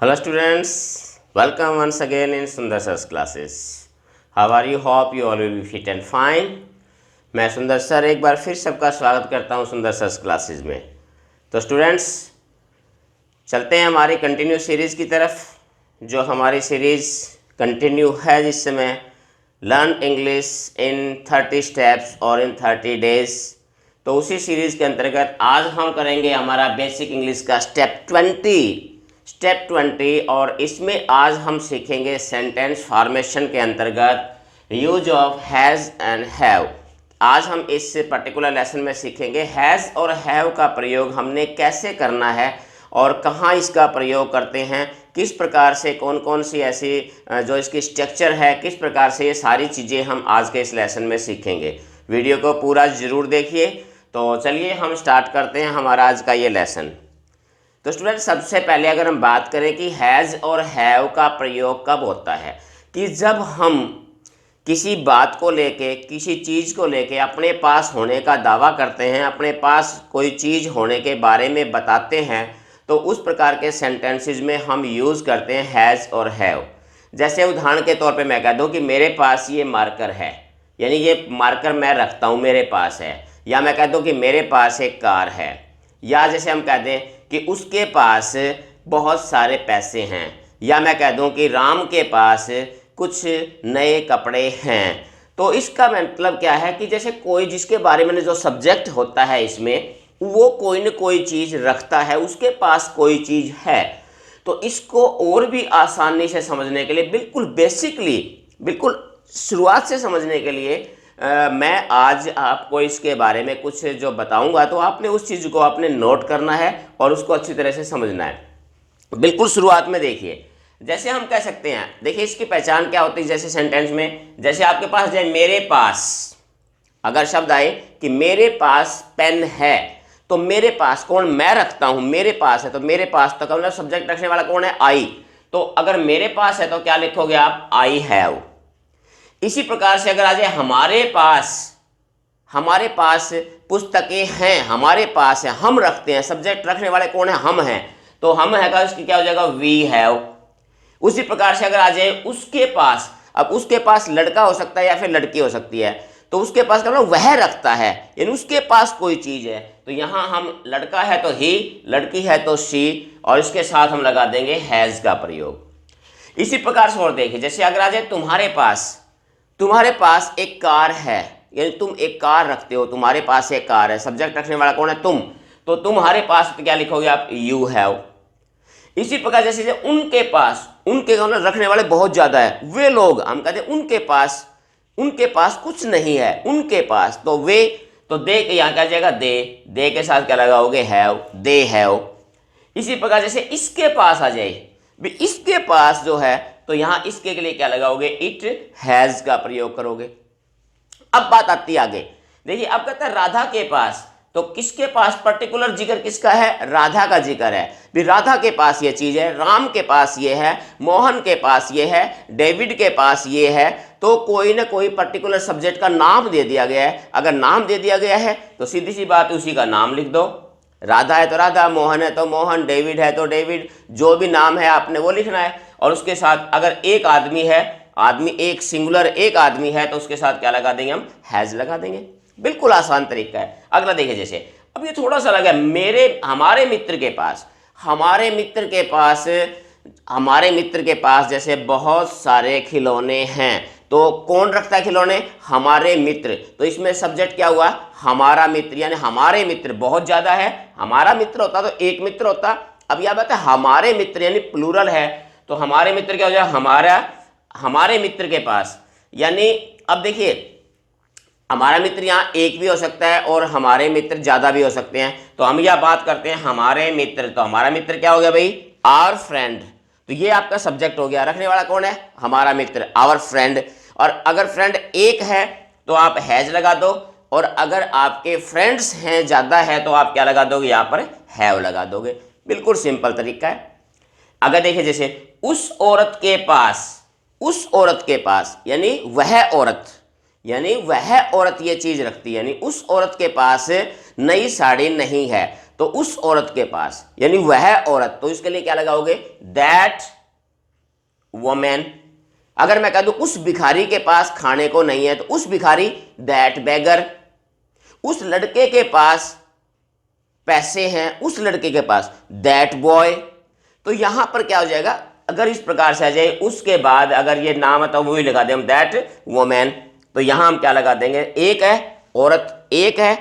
Hello students, welcome once again in Sundar Sir's classes. How are you? Hope you all will be fit and fine. मैं सुंदर sir एक बार फिर सबका स्वागत करता हूं सुंदर सर क्लासेस में। तो स्टूडेंट्स चलते हैं हमारी कंटिन्यू सीरीज़ की तरफ, जो हमारी सीरीज़ कंटिन्यू है जिस समय लर्न इंग्लिश इन 30 स्टेप्स और इन 30 डेज। तो उसी सीरीज़ के अंतर्गत आज हम करेंगे हमारा बेसिक इंग्लिश का स्टेप 20 और इसमें आज हम सीखेंगे सेंटेंस फॉर्मेशन के अंतर्गत use of has and have. आज हम इस पर्टिकुलर लेसन में सीखेंगे हैज़ और हैव का प्रयोग हमने कैसे करना है और कहाँ इसका प्रयोग करते हैं, किस प्रकार से कौन कौन सी ऐसी जो इसकी स्ट्रक्चर है, किस प्रकार से ये सारी चीज़ें हम आज के इस लेसन में सीखेंगे। वीडियो को पूरा ज़रूर देखिए। तो चलिए हम स्टार्ट करते हैं हमारा आज का ये लेसन। तो स्टूडेंट सबसे पहले अगर हम बात करें कि हैज़ और हैव का प्रयोग कब होता है, कि जब हम किसी बात को लेके, किसी चीज़ को लेके अपने पास होने का दावा करते हैं, अपने पास कोई चीज़ होने के बारे में बताते हैं, तो उस प्रकार के सेंटेंसेस में हम यूज़ करते हैं हैज़ और हैव। जैसे उदाहरण के तौर पे मैं कह दूं कि मेरे पास ये मार्कर है, यानी ये मार्कर मैं रखता हूँ, मेरे पास है। या मैं कह दूं कि मेरे पास एक कार है। या जैसे हम कह दें कि उसके पास बहुत सारे पैसे हैं। या मैं कह दूं कि राम के पास कुछ नए कपड़े हैं। तो इसका मतलब क्या है कि जैसे कोई जिसके बारे में जो सब्जेक्ट होता है इसमें, वो कोई न कोई चीज़ रखता है, उसके पास कोई चीज़ है। तो इसको और भी आसानी से समझने के लिए, बिल्कुल बेसिकली, बिल्कुल शुरुआत से समझने के लिए मैं आज आपको इसके बारे में कुछ जो बताऊंगा, तो आपने उस चीज़ को आपने नोट करना है और उसको अच्छी तरह से समझना है। बिल्कुल शुरुआत में देखिए, जैसे हम कह सकते हैं, देखिए इसकी पहचान क्या होती है। जैसे सेंटेंस में, जैसे आपके पास जाए मेरे पास, अगर शब्द आए कि मेरे पास पेन है, तो मेरे पास कौन, मैं रखता हूं, मेरे पास है, तो मेरे पास तो मतलब सब्जेक्ट रखने वाला कौन है, आई। तो अगर मेरे पास है तो क्या लिखोगे आप, आई हैव। इसी प्रकार से अगर आ जाए हमारे पास पुस्तकें हैं, हमारे पास है, हम रखते हैं, सब्जेक्ट रखने वाले कौन है, हम हैं, तो हम है का इसकी क्या हो जाएगा, वी हैव। उसी प्रकार से अगर आ जाए उसके पास, अब उसके पास लड़का हो सकता है या फिर लड़की हो सकती है, तो उसके पास क्या मतलब वह रखता है, यानी उसके पास कोई चीज है। तो यहां हम लड़का है तो ही, लड़की है तो शी, और इसके साथ हम लगा देंगे हैज का प्रयोग। इसी प्रकार से और देखिए, जैसे अगर आ जाए तुम्हारे पास एक कार है, यानी तुम एक कार रखते हो, तुम्हारे पास एक कार है, सब्जेक्ट रखने वाला कौन है, तुम, तो तुम्हारे पास तो क्या लिखोगे आप, यू हैव। इसी प्रकार जैसे उनके पास, उनके रखने वाले बहुत ज्यादा है, वे लोग, हम कहते हैं उनके पास कुछ नहीं है, उनके पास, तो वे, तो दे के यहाँ क्या जाएगा, दे के साथ क्या लगाओगे, हैव, दे हैव। इसी प्रकार जैसे इसके पास आ जाए, इसके पास जो है, तो यहां इसके लिए क्या लगाओगे, इट हैज का प्रयोग करोगे। अब बात आती है आगे, देखिए अब कहता है राधा के पास, तो किसके पास, पर्टिकुलर जिक्र किसका है, राधा का जिक्र है। भी राधा के पास ये चीज है, राम के पास ये है, मोहन के पास ये है, डेविड के पास ये है। तो कोई ना कोई पर्टिकुलर सब्जेक्ट का नाम दे दिया गया है। अगर नाम दे दिया गया है तो सीधी सी बात है, उसी का नाम लिख दो। राधा है तो राधा, मोहन है तो मोहन, डेविड है तो डेविड, जो भी नाम है आपने वो लिखना है। और उसके साथ अगर एक आदमी है, आदमी एक सिंगुलर एक आदमी है, तो उसके साथ क्या लगा देंगे हम, हैज लगा देंगे। बिल्कुल आसान तरीका है। अगला देखिए, जैसे अब ये थोड़ा सा लगा, हमारे मित्र के पास जैसे बहुत सारे खिलौने हैं, तो कौन रखता है खिलौने, हमारे मित्र। तो इसमें सब्जेक्ट क्या हुआ, हमारा मित्र, यानी हमारे मित्र बहुत ज्यादा है। हमारा मित्र होता तो एक मित्र होता, अब यह बात है हमारे मित्र यानी प्लूरल है, तो हमारे मित्र क्या हो जाए, हमारे मित्र के पास। यानी अब देखिए, हमारा मित्र यहाँ एक भी हो सकता है और हमारे मित्र ज्यादा भी हो सकते हैं। तो हम यह बात करते हैं हमारे मित्र, तो हमारा मित्र क्या हो गया भाई, आवर फ्रेंड। तो ये आपका सब्जेक्ट हो गया, रखने वाला कौन है, हमारा मित्र, आवर फ्रेंड। और अगर फ्रेंड एक है तो आप हैज लगा दो, और अगर आपके फ्रेंड्स हैं, ज्यादा है, तो आप क्या लगा दोगे, यहाँ पर हैव लगा दोगे। बिल्कुल सिंपल तरीका है। अगर देखिए, जैसे उस औरत के पास यानी वह औरत ये चीज रखती है, यानी उस औरत के पास नई साड़ी नहीं है। तो उस औरत के पास, यानी वह औरत, तो इसके लिए क्या लगाओगे, दैट वोमेन। अगर मैं कह दूं उस भिखारी के पास खाने को नहीं है, तो उस भिखारी, दैट बेगर। उस लड़के के पास पैसे हैं, उस लड़के के पास, दैट बॉय। तो यहां पर क्या हो जाएगा, अगर इस प्रकार से आ जाए, उसके बाद अगर ये नाम आता वही लगा दें हम, दैट वोमेन। तो यहां हम क्या लगा देंगे, एक है, औरत एक है,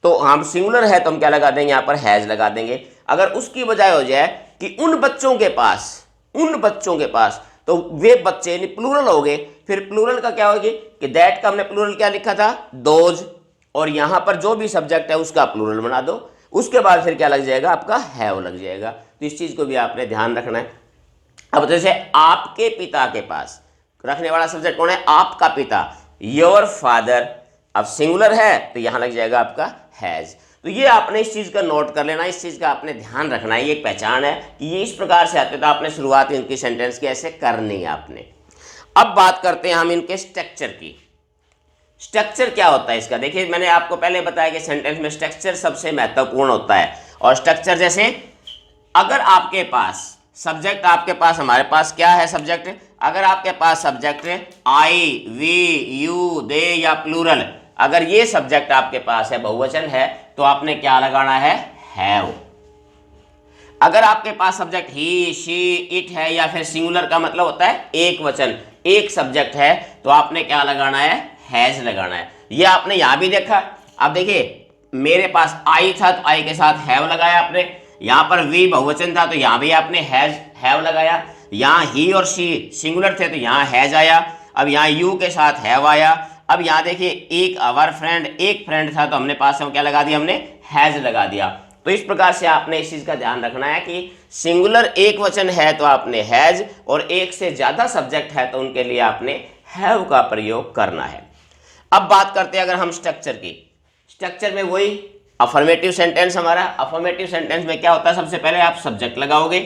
तो हम सिंगुलर है तो हम क्या लगा देंगे, यहां पर हैज लगा देंगे। अगर उसकी बजाय हो जाए कि उन बच्चों के पास, उन बच्चों के पास, तो वे बच्चे यानी प्लूरल हो गए। फिर प्लूरल का क्या होगी कि दैट का हमने प्लूरल क्या लिखा था, दोज, और यहां पर जो भी सब्जेक्ट है उसका प्लूरल बना दो। उसके बाद फिर क्या लग जाएगा, आपका हैव लग जाएगा। तो इस चीज को भी आपने ध्यान रखना है। अब जैसे आपके पिता के पास, रखने वाला सब्जेक्ट कौन है, आपका पिता, योर फादर। अब सिंगुलर है तो यहां लग जाएगा आपका हैज। तो ये आपने इस चीज का नोट कर लेना, इस चीज का आपने ध्यान रखना है। ये एक पहचान है कि ये इस प्रकार से आते, तो आपने शुरुआत इनकी सेंटेंस की ऐसे करनी है आपने। अब बात करते हैं हम इनके स्ट्रक्चर की। स्ट्रक्चर क्या होता है इसका, देखिए मैंने आपको पहले बताया कि सेंटेंस में स्ट्रक्चर सबसे महत्वपूर्ण होता है। और स्ट्रक्चर जैसे, अगर आपके पास सब्जेक्ट, आपके पास, हमारे पास क्या है सब्जेक्ट, अगर आपके पास सब्जेक्ट आई, वी, यू, दे या प्लूरल, अगर ये सब्जेक्ट आपके पास है, बहुवचन है, तो आपने क्या लगाना है, हैव। अगर आपके पास सब्जेक्ट ही, शी, इट है, या फिर सिंगुलर का मतलब होता है एक वचन, एक सब्जेक्ट है, तो आपने क्या लगाना है, हैज लगाना है। ये आपने यहां भी देखा। अब देखिए मेरे पास आई था तो आई के साथ हैव लगाया आपने, यहां पर वी बहुवचन था तो यहां भी आपने हैव लगाया, यहां ही और शी सिंगुलर थे तो यहां हैज आया, अब यहां यू के साथ हैव आया। अब यहां देखिए एक आवर फ्रेंड, एक फ्रेंड था तो हमने पास में क्या लगा दिया, हमने हैज लगा दिया। तो इस प्रकार से आपने इस चीज का ध्यान रखना है कि सिंगुलर एक वचन है तो आपने हैज, और एक से ज्यादा सब्जेक्ट है तो उनके लिए आपने हैव का प्रयोग करना है। अब बात करते हैं अगर हम स्ट्रक्चर की। स्ट्रक्चर में वही अफर्मेटिव सेंटेंस हमारा, अफर्मेटिव सेंटेंस में क्या होता है, सबसे पहले आप सब्जेक्ट लगाओगे,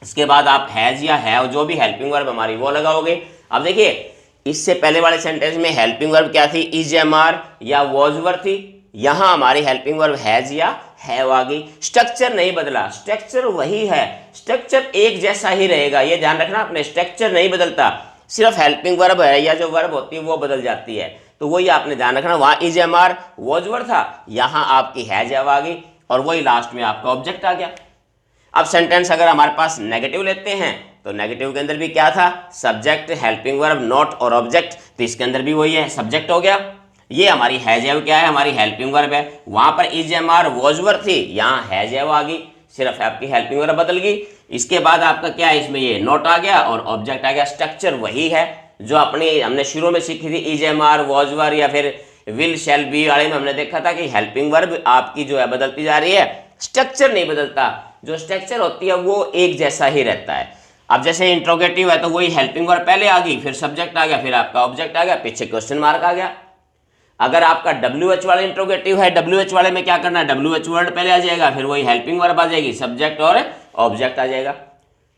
इसके बाद आप हैज या हैव जो भी हेल्पिंग वर्ब हमारी वो लगाओगे। अब देखिए इससे पहले वाले सेंटेंस में हेल्पिंग वर्ब क्या थी, इज, एम, आर या वॉज वर्ब थी, यहां हमारी हेल्पिंग वर्ब हैज या हैव आ गई। स्ट्रक्चर नहीं बदला, स्ट्रक्चर वही है, स्ट्रक्चर एक जैसा ही रहेगा, ये ध्यान रखना आपने, स्ट्रक्चर नहीं बदलता, सिर्फ हेल्पिंग वर्ब है या जो वर्ब होती है वो बदल जाती है। तो वही आपने ध्यान रखना, वहां is, am, are was verb था, यहां आपकी हैज हैव आ गई, और वही लास्ट में आपका ऑब्जेक्ट आ गया। अब सेंटेंस अगर हमारे पास नेगेटिव लेते हैं तो नेगेटिव के अंदर भी क्या था, सब्जेक्ट, हेल्पिंग वर्ब, नॉट और ऑब्जेक्ट, तो इसके अंदर भी वही है, सब्जेक्ट हो गया, ये हमारी हैज हैव क्या है, हमारी हेल्पिंग वर्ब है, वहां पर is, am, are was verb थी, यहाँ हैज हैव आ गई, सिर्फ आपकी हेल्पिंग वर्ब बदल गई। इसके बाद आपका क्या है, इसमें ये नॉट आ गया और ऑब्जेक्ट आ गया। स्ट्रक्चर वही है जो हमने शुरू में सीखी थी, is, am, are was verb या फिर विल, शैल बी वाले में हमने देखा था कि हेल्पिंग वर्ब आपकी जो है बदलती जा रही है, स्ट्रक्चर नहीं बदलता, जो स्ट्रक्चर होती है वो एक जैसा ही रहता है। अब जैसे इंट्रोगेटिव है तो वही हेल्पिंग वर्ब पहले आ गई, फिर सब्जेक्ट आ गया, फिर आपका ऑब्जेक्ट आ गया, पीछे क्वेश्चन मार्क आ गया। अगर आपका WH वाला इंट्रोगेटिव है, WH वाले में क्या करना है, WH वर्ड पहले आ जाएगा, फिर वही हेल्पिंग वर्ब आ जाएगी, सब्जेक्ट और ऑब्जेक्ट आ जाएगा।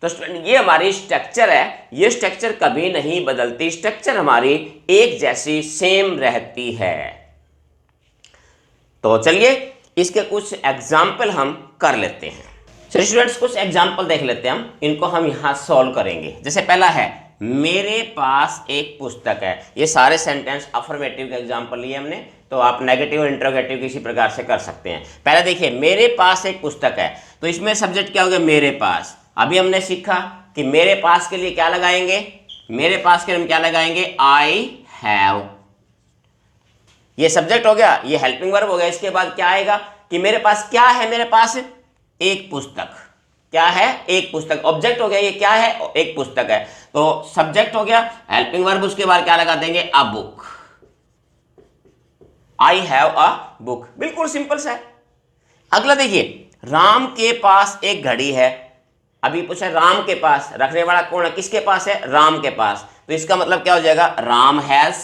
तो स्टूडेंट ये हमारी स्ट्रक्चर है, ये स्ट्रक्चर कभी नहीं बदलती, स्ट्रक्चर हमारी एक जैसी सेम रहती है। तो चलिए इसके कुछ एग्जाम्पल हम कर लेते हैं। चलिए स्टूडेंट्स कुछ एग्जाम्पल देख लेते हैं हम, इनको हम यहां सॉल्व करेंगे। जैसे पहला है, मेरे पास एक पुस्तक है। ये सारे सेंटेंस अफर्मेटिव के एग्जाम्पल लिए हमने, तो आप नेगेटिव और इंट्रोगेटिव किसी प्रकार से कर सकते हैं। पहले देखिए, मेरे पास एक पुस्तक है, तो इसमें सब्जेक्ट क्या हो गया, मेरे पास। अभी हमने सीखा कि मेरे पास के लिए क्या लगाएंगे, मेरे पास के लिए हम क्या लगाएंगे, आई हैव, ये सब्जेक्ट हो गया, ये हेल्पिंग वर्ब हो गया। इसके बाद क्या आएगा कि मेरे पास क्या है, मेरे पास एक पुस्तक, क्या है, एक पुस्तक, ऑब्जेक्ट हो गया, ये क्या है, एक पुस्तक है, तो सब्जेक्ट हो गया, हेल्पिंग वर्ब, उसके बाद क्या लगा देंगे, a book, I have a book, बिल्कुल सिंपल सा है। अगला देखिए, राम के पास एक घड़ी है। अभी पूछा राम के पास, रखने वाला कौन है, किसके पास है, राम के पास, तो इसका मतलब क्या हो जाएगा, राम हैज,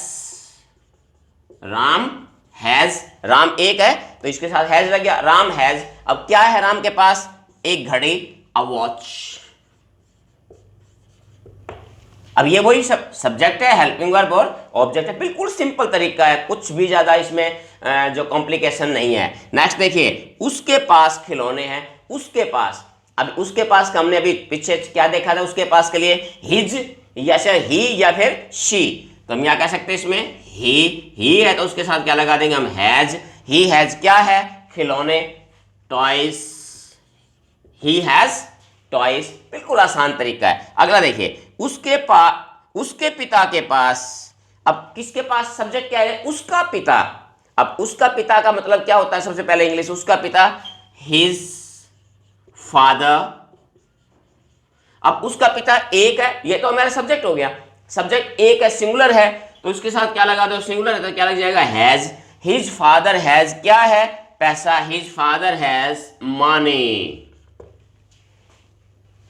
राम हैज, राम एक है तो इसके साथ हैज लग गया, राम हैज। अब क्या है राम के पास, एक घड़ी, अ वॉच। अब ये वही सब्जेक्ट है, हेल्पिंग वर्ब और ऑब्जेक्ट है, बिल्कुल सिंपल तरीका है, कुछ भी ज्यादा इसमें जो कॉम्प्लिकेशन नहीं है। नेक्स्ट देखिए, उसके पास खिलौने हैं, उसके पास। अब उसके पास का हमने अभी पीछे क्या देखा था, उसके पास के लिए हिज या ही या फिर शी, तो हम यहाँ कह सकते हैं इसमें ही है तो उसके साथ क्या लगा देंगे हम, हैज। ही हैज क्या है, खिलौने, टॉयज, ही हैज टॉयज, बिल्कुल आसान तरीका है। अगला देखिए, उसके पिता के पास। अब किसके पास सब्जेक्ट क्या है, उसका पिता। अब उसका पिता का मतलब क्या होता है, सबसे पहले इंग्लिश, उसका पिता, हिज फादर। अब उसका पिता एक है, ये तो हमारा सब्जेक्ट हो गया, सब्जेक्ट एक है, सिंगुलर है, तो उसके साथ क्या लगा दो, सिंगुलर है तो क्या लग जाएगा, हैज। हिज फादर हैज क्या है, पैसा, हिज फादर हैज मनी,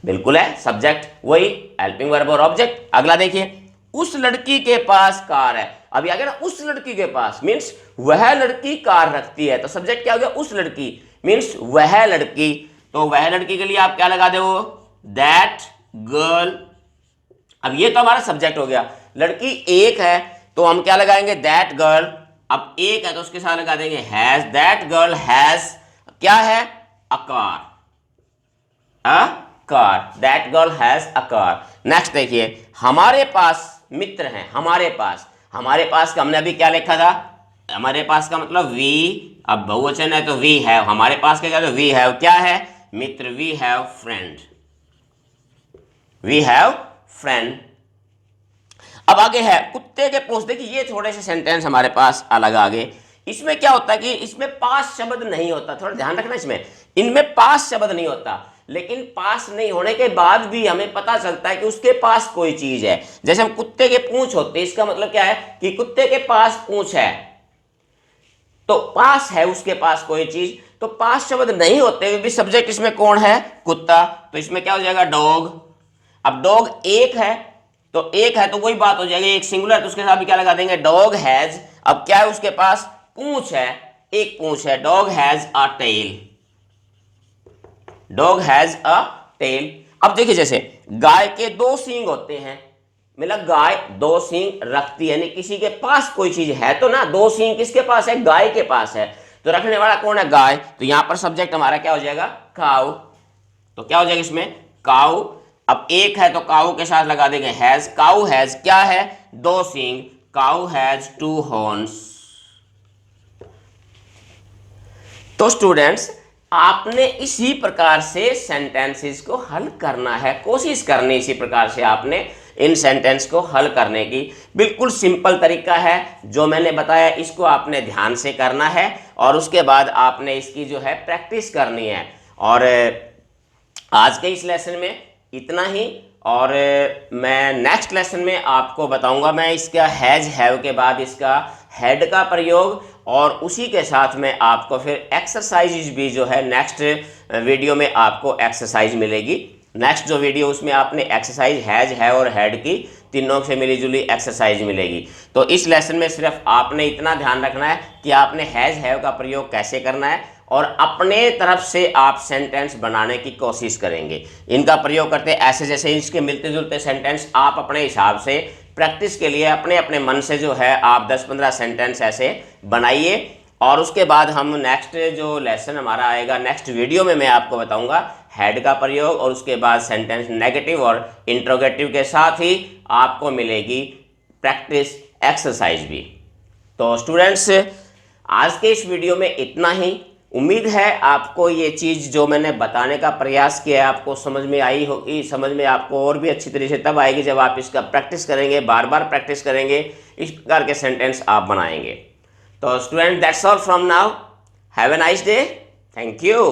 बिल्कुल है सब्जेक्ट, वही हेल्पिंग वर्ब और ऑब्जेक्ट। अगला देखिए, उस लड़की के पास कार है। अभी आ गया ना, उस लड़की के पास मीन्स वह लड़की कार रखती है, तो सब्जेक्ट क्या हो गया, उस लड़की, मीन्स वह लड़की, तो वह लड़की के लिए आप क्या लगा दो, दैट गर्ल। अब ये तो हमारा सब्जेक्ट हो गया, लड़की एक है तो हम क्या लगाएंगे, दैट गर्ल। अब एक है तो उसके साथ लगा देंगे हैज, दैट गर्ल हैज क्या है, a car, a car, that girl has a car. Next देखिए, हमारे पास मित्र हैं, हमारे पास का हमने अभी क्या लिखा था, हमारे पास का मतलब वी, अब बहुवचन है तो वी हैव, हमारे पास का क्या, तो वी हैव क्या है, मित्र, we have friend, we have friend. अब आगे है, कुत्ते के पूंछ। देखिए ये थोड़े से सेंटेंस हमारे पास अलग आगे, इसमें क्या होता है कि इसमें पास शब्द नहीं होता, थोड़ा ध्यान रखना इसमें, इनमें पास शब्द नहीं होता, लेकिन पास नहीं होने के बाद भी हमें पता चलता है कि उसके पास कोई चीज है। जैसे हम कुत्ते के पूंछ होते हैं, इसका मतलब क्या है कि कुत्ते के पास पूंछ है, तो पास है उसके पास कोई चीज, तो पास शब्द नहीं होते हुए भी सब्जेक्ट इसमें कौन है, कुत्ता, तो इसमें क्या हो जाएगा, डॉग। अब डॉग एक है तो वही बात हो जाएगी, एक सिंगुलर तो उसके साथ भी क्या लगा देंगे, डॉग हैज। अब क्या है उसके पास, पूंछ है, एक पूंछ है, dog has a tail, dog has a tail. अब देखिए, जैसे गाय के दो सींग होते हैं, मतलब गाय दो सींग रखती है, यानी किसी के पास कोई चीज है तो ना, दो सींग किसके पास है, गाय के पास है, तो रखने वाला कौन है, गाय, तो यहां पर सब्जेक्ट हमारा क्या हो जाएगा, काउ, तो क्या हो जाएगा इसमें, काउ। अब एक है तो काउ के साथ लगा देंगे हैज, काउ हैज क्या है, दो सींग, काउ हैज टू हॉर्न्स। तो स्टूडेंट्स, आपने इसी प्रकार से सेंटेंसेस को हल करना है, कोशिश करनी इसी प्रकार से आपने इन सेंटेंस को हल करने की, बिल्कुल सिंपल तरीका है जो मैंने बताया, इसको आपने ध्यान से करना है और उसके बाद आपने इसकी जो है प्रैक्टिस करनी है। और आज के इस लेसन में इतना ही, और मैं नेक्स्ट लेसन में आपको बताऊंगा, मैं इसका हैज हैव के बाद इसका हैड का प्रयोग, और उसी के साथ में आपको फिर एक्सरसाइज भी जो है नेक्स्ट वीडियो में आपको एक्सरसाइज मिलेगी। नेक्स्ट जो वीडियो उसमें आपने एक्सरसाइज हैज है और हैड की तीनों से मिली जुली एक्सरसाइज मिलेगी। तो इस लेसन में सिर्फ आपने इतना ध्यान रखना है कि आपने हैज हैव का प्रयोग कैसे करना है और अपने तरफ से आप सेंटेंस बनाने की कोशिश करेंगे। इनका प्रयोग करते ऐसे जैसे इसके मिलते जुलते सेंटेंस आप अपने हिसाब से प्रैक्टिस के लिए अपने अपने मन से जो है आप 10-15 सेंटेंस ऐसे बनाइए, और उसके बाद हम नेक्स्ट जो लेसन हमारा आएगा नेक्स्ट वीडियो में मैं आपको बताऊंगा हैड का प्रयोग, और उसके बाद सेंटेंस नेगेटिव और इंट्रोगेटिव के साथ ही आपको मिलेगी प्रैक्टिस एक्सरसाइज भी। तो स्टूडेंट्स, आज के इस वीडियो में इतना ही। उम्मीद है आपको ये चीज़ जो मैंने बताने का प्रयास किया है आपको समझ में आई होगी। समझ में आपको और भी अच्छी तरीके से तब आएगी जब आप इसका प्रैक्टिस करेंगे, बार बार प्रैक्टिस करेंगे, इस प्रकार के सेंटेंस आप बनाएंगे। तो student, that's all from now, have a nice day, thank you.